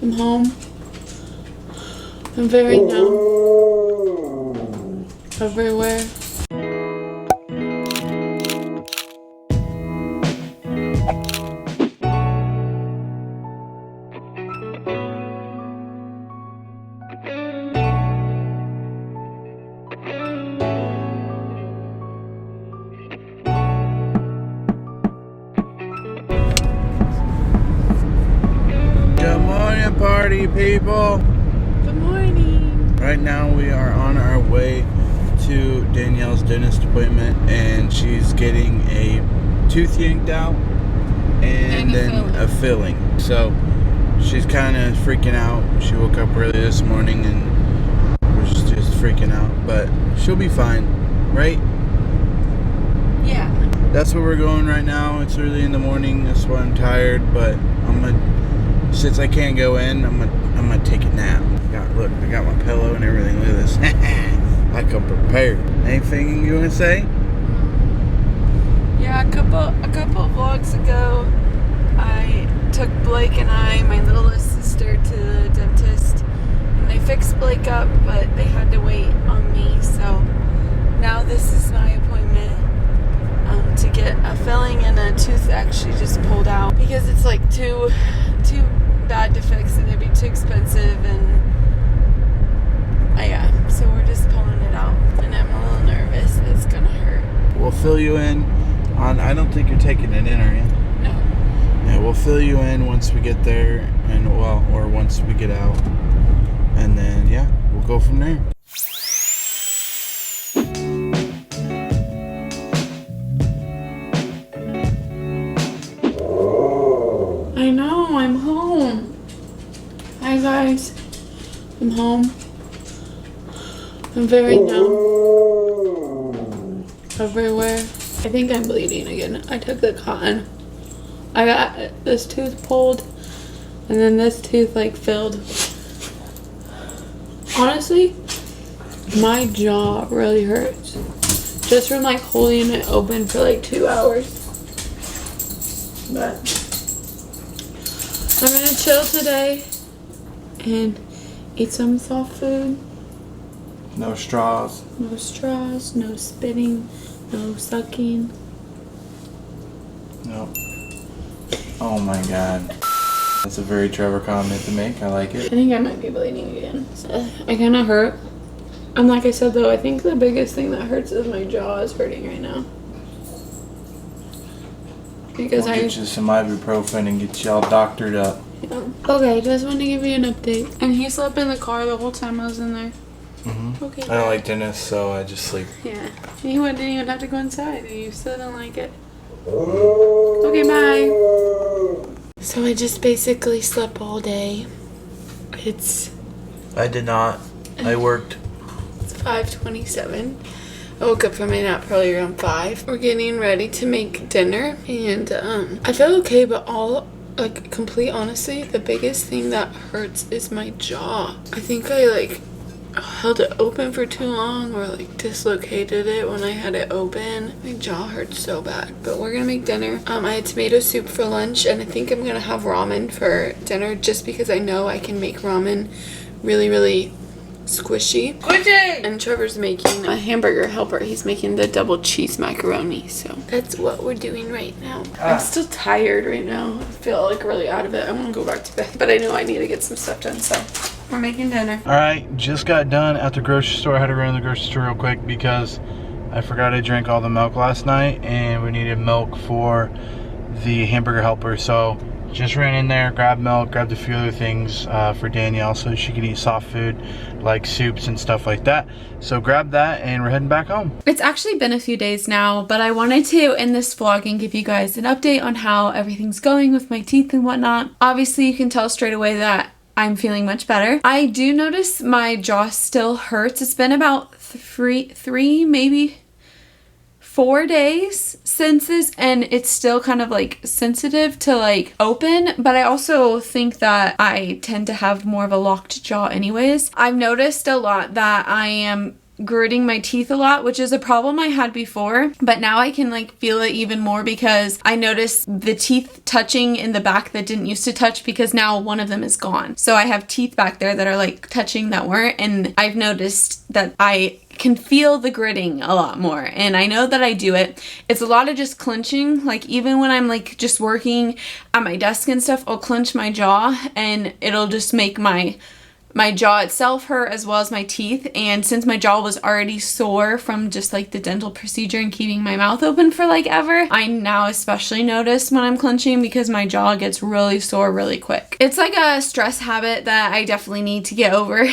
I'm home. I'm very numb. Everywhere. Good morning, party people. Good morning. Right now we are on our way to Danielle's dentist appointment, and she's getting a tooth yanked out and then a filling. So she's kind of freaking out. She woke up early this morning and was just freaking out, but she'll be fine, right? Yeah. That's where we're going right now. It's early in the morning. That's why I'm tired, but since I can't go in, I'm gonna take a nap. Look, I got my pillow and everything. Look at this. I come prepared. Anything you wanna say? Yeah, a couple of vlogs ago, I took Blake and my littlest sister to the dentist, and they fixed Blake up, but they had to wait on me. So now this is my appointment to get a filling and a tooth actually just pulled out because it's like too bad to fix and it'd be too expensive, and yeah, so we're just pulling it out, and I'm a little nervous. It's gonna hurt. We'll fill you in on. I don't think you're taking it in, are you? No. Yeah, we'll fill you in once we get there, or once we get out, and then yeah, we'll go from there. I know, I'm home. Hi guys, I'm home. I'm very numb. Everywhere. I think I'm bleeding again. I took the cotton. I got this tooth pulled, and then this tooth like filled. Honestly, my jaw really hurts. Just from like holding it open for like 2 hours. But I'm gonna chill today and eat some soft food. No straws. No straws, no spitting, no sucking. No. Oh my god. That's a very Trevor comment to make. I like I it. think I might be bleeding again. I kind of hurt. And like I said though, I think the biggest thing that hurts is my jaw is hurting right now. Because We'll get you some ibuprofen and get you all doctored up. Yeah. Okay, just want to give you an update. And he slept in the car the whole time I was in there. Mm-hmm. Okay. I don't like dentists, so I just sleep. Yeah. He didn't even have to go inside, and you still didn't like it. Okay, bye. So I just basically slept all day. I did not. I worked. It's 5:27. I woke up from my nap probably around 5. We're getting ready to make dinner, and I feel okay, but complete honesty, the biggest thing that hurts is my jaw. I think I held it open for too long, or dislocated it when I had it open. My jaw hurts so bad. But we're gonna make dinner. I had tomato soup for lunch, and I think I'm gonna have ramen for dinner just because I know I can make ramen really, really squishy. And Trevor's making a hamburger helper. He's making the double cheese macaroni. So that's what we're doing right now. I'm still tired right now. I feel really out of it. I want to go back to bed, but I know I need to get some stuff done. So we're making dinner. All right, just got done at the grocery store. I had to run to the grocery store real quick because I forgot I drank all the milk last night, and we needed milk for the hamburger helper. So just ran in there, grabbed milk, grabbed a few other things for Danielle so she could eat soft food like soups and stuff like that. So grab that and we're heading back home. It's actually been a few days now, but I wanted to end this vlog and give you guys an update on how everything's going with my teeth and whatnot. Obviously you can tell straight away that I'm feeling much better. I do notice my jaw still hurts. It's been about three, maybe 4 days since this, and it's still kind of sensitive to open, but I also think that I tend to have more of a locked jaw anyways. I've noticed a lot that I am gritting my teeth a lot, which is a problem I had before, but now I can like feel it even more because I noticed the teeth touching in the back that didn't used to touch, because now one of them is gone. So I have teeth back there that are like touching that weren't, and I've noticed that I can feel the gritting a lot more, and I know that I do it. It's a lot of just clenching. Like even when I'm like just working at my desk and stuff, I'll clench my jaw and it'll just make my jaw itself hurt as well as my teeth. And since my jaw was already sore from just like the dental procedure and keeping my mouth open for like ever, I now especially notice when I'm clenching because my jaw gets really sore really quick. It's like a stress habit that I definitely need to get over.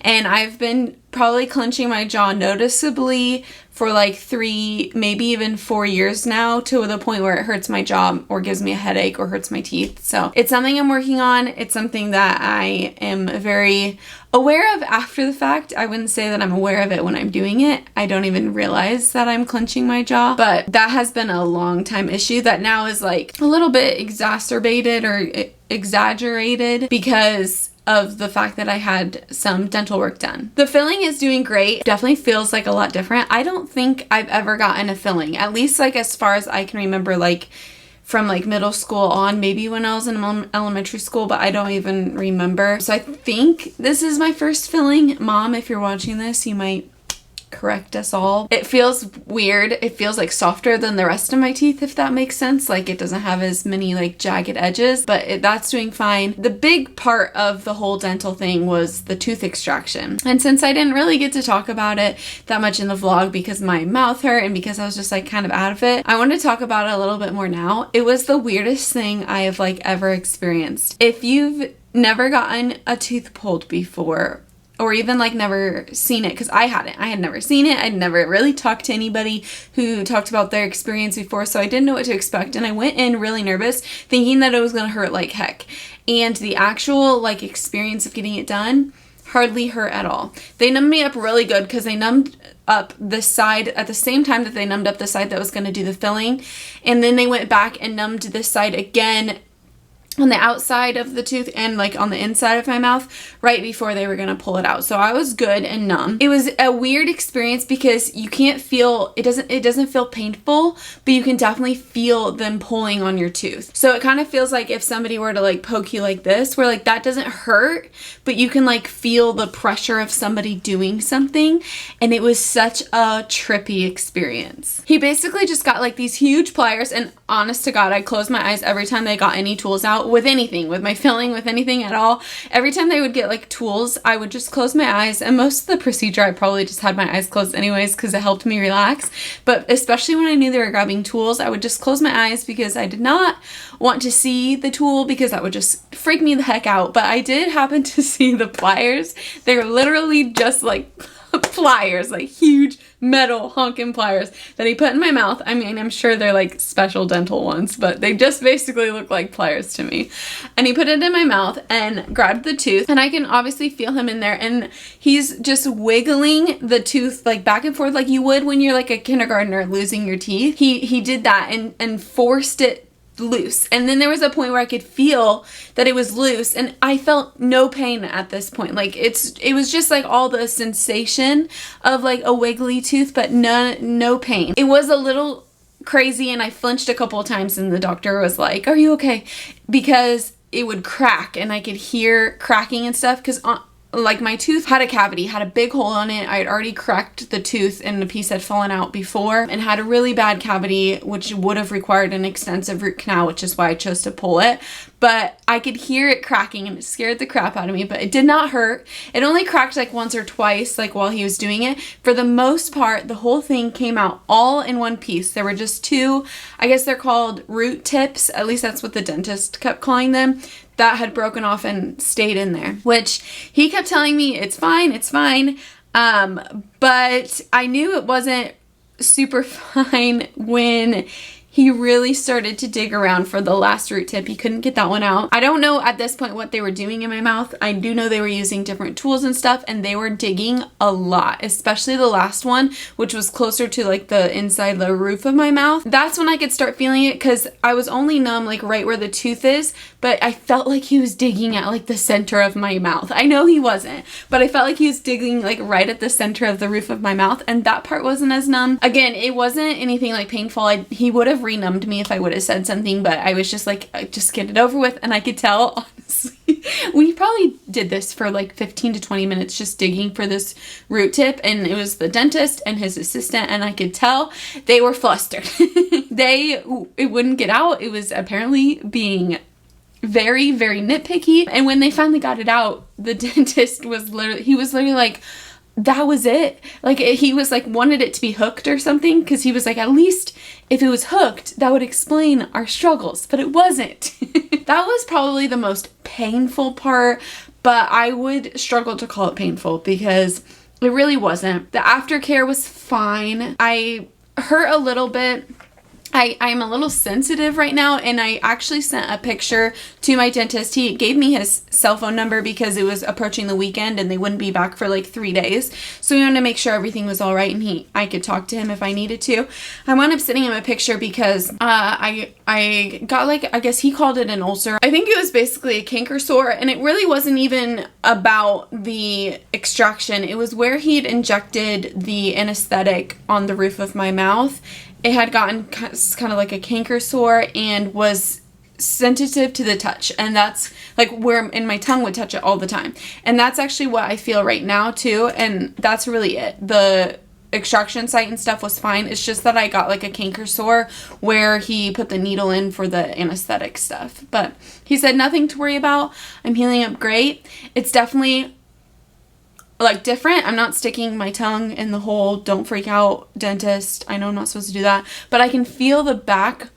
And I've been probably clenching my jaw noticeably for like 3, maybe even 4 years now, to the point where it hurts my jaw or gives me a headache or hurts my teeth. So it's something I'm working on. It's something that I am very aware of after the fact. I wouldn't say that I'm aware of it when I'm doing it. I don't even realize that I'm clenching my jaw, but that has been a long time issue that now is like a little bit exacerbated or exaggerated because of the fact that I had some dental work done. The filling is doing great. Definitely feels like a lot different. I don't think I've ever gotten a filling, at least like as far as I can remember, like from like middle school on, maybe when I was in elementary school, but I don't even remember. So I think this is my first filling. Mom, if you're watching this, you might correct us all. It feels weird. It feels like softer than the rest of my teeth, if that makes sense. Like it doesn't have as many like jagged edges, but that's doing fine. The big part of the whole dental thing was the tooth extraction. And since I didn't really get to talk about it that much in the vlog because my mouth hurt and because I was just like kind of out of it, I want to talk about it a little bit more now. It was the weirdest thing I have like ever experienced. If you've never gotten a tooth pulled before, or even like never seen it, because I had never seen it. I'd never really talked to anybody who talked about their experience before, so I didn't know what to expect, and I went in really nervous thinking that it was gonna hurt like heck. And the actual like experience of getting it done hardly hurt at all. They numbed me up really good because they numbed up the side at the same time that they numbed up the side that was gonna do the filling, and then they went back and numbed this side again on the outside of the tooth and like on the inside of my mouth right before they were gonna pull it out. So I was good and numb. It was a weird experience because you can't feel, it doesn't feel painful, but you can definitely feel them pulling on your tooth. So it kind of feels like if somebody were to like poke you like this, where like that doesn't hurt, but you can like feel the pressure of somebody doing something. And it was such a trippy experience. He basically just got like these huge pliers, and honest to God, I closed my eyes every time they got any tools out with anything, with my filling, with anything at all. Every time they would get like tools, I would just close my eyes, and most of the procedure I probably just had my eyes closed anyways because it helped me relax. But especially when I knew they were grabbing tools, I would just close my eyes because I did not want to see the tool because that would just freak me the heck out. But I did happen to see the pliers. They were literally just like pliers, like huge metal honking pliers that he put in my mouth. I mean, I'm sure they're like special dental ones, but they just basically look like pliers to me. And he put it in my mouth and grabbed the tooth, and I can obviously feel him in there, and he's just wiggling the tooth like back and forth like you would when you're like a kindergartner losing your teeth. He did that and forced it loose. And then there was a point where I could feel that it was loose, and I felt no pain at this point. Like it was just like all the sensation of like a wiggly tooth, but no pain. It was a little crazy, and I flinched a couple of times, and the doctor was like, "Are you okay?" Because it would crack, and I could hear cracking and stuff because like my tooth had a cavity, had a big hole on it. I had already cracked the tooth and the piece had fallen out before, and had a really bad cavity, which would have required an extensive root canal, which is why I chose to pull it. But I could hear it cracking, and it scared the crap out of me, but it did not hurt. It only cracked like once or twice, like while he was doing it. For the most part, the whole thing came out all in one piece. There were just two, I guess they're called root tips, at least that's what the dentist kept calling them, that had broken off and stayed in there, which he kept telling me it's fine, it's fine. But I knew it wasn't super fine when he really started to dig around for the last root tip. He couldn't get that one out. I don't know at this point what they were doing in my mouth. I do know they were using different tools and stuff, and they were digging a lot, especially the last one, which was closer to like the inside the roof of my mouth. That's when I could start feeling it, because I was only numb like right where the tooth is, but I felt like he was digging at like the center of my mouth. I know he wasn't, but I felt like he was digging like right at the center of the roof of my mouth, and that part wasn't as numb. Again, it wasn't anything like painful. He would have renumbed me if I would have said something, but I was just like, just get it over with. And I could tell, honestly, we probably did this for like 15 to 20 minutes just digging for this root tip, and it was the dentist and his assistant, and I could tell they were flustered. It wouldn't get out. It was apparently being very, very nitpicky. And when they finally got it out, the dentist was literally like, that was it. Like, he was like, wanted it to be hooked or something, because he was like, at least if it was hooked, that would explain our struggles, but it wasn't. That was probably the most painful part, but I would struggle to call it painful because it really wasn't. The aftercare was fine. I hurt a little bit. I'm a little sensitive right now, and I actually sent a picture to my dentist. He gave me his cell phone number because it was approaching the weekend and they wouldn't be back for like 3 days. So we wanted to make sure everything was all right, and I could talk to him if I needed to. I wound up sending him a picture because I got like, I guess he called it an ulcer. I think it was basically a canker sore, and it really wasn't even about the extraction. It was where he'd injected the anesthetic on the roof of my mouth. It had gotten kind of like a canker sore and was sensitive to the touch, and that's like where my tongue would touch it all the time, and that's actually what I feel right now too, and that's really it. The extraction site and stuff was fine. It's just that I got like a canker sore where he put the needle in for the anesthetic stuff, but he said nothing to worry about. I'm healing up great. It's definitely like different. I'm not sticking my tongue in the hole. Don't freak out, dentist. I know I'm not supposed to do that, but I can feel the back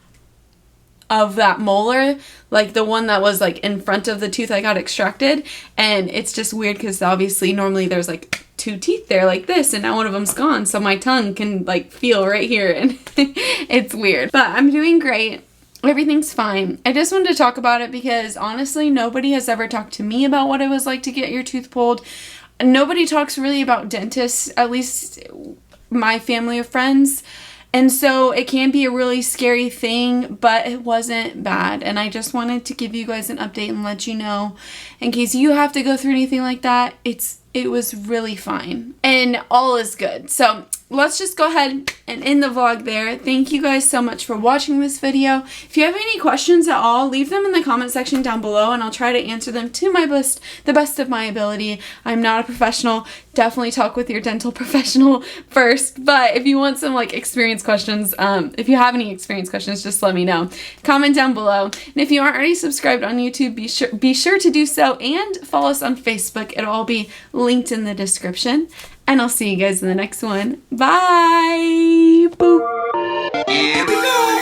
of that molar, like the one that was like in front of the tooth I got extracted. And it's just weird because obviously normally there's like 2 teeth there like this, and now one of them's gone, so my tongue can like feel right here, and it's weird, but I'm doing great. Everything's fine. I just wanted to talk about it because honestly nobody has ever talked to me about what it was like to get your tooth pulled. Nobody talks really about dentists, at least my family of friends. And so it can be a really scary thing, but it wasn't bad. And I just wanted to give you guys an update and let you know, in case you have to go through anything like that, it was really fine. And all is good. So let's just go ahead and end the vlog there. Thank you guys so much for watching this video. If you have any questions at all, leave them in the comment section down below, and I'll try to answer them to the best of my ability. I'm not a professional. Definitely talk with your dental professional first. But if you want some like experience questions, if you have any experience questions, just let me know. Comment down below. And if you aren't already subscribed on YouTube, be sure to do so, and follow us on Facebook. It'll all be linked in the description. And I'll see you guys in the next one. Bye! Boop! Here we go!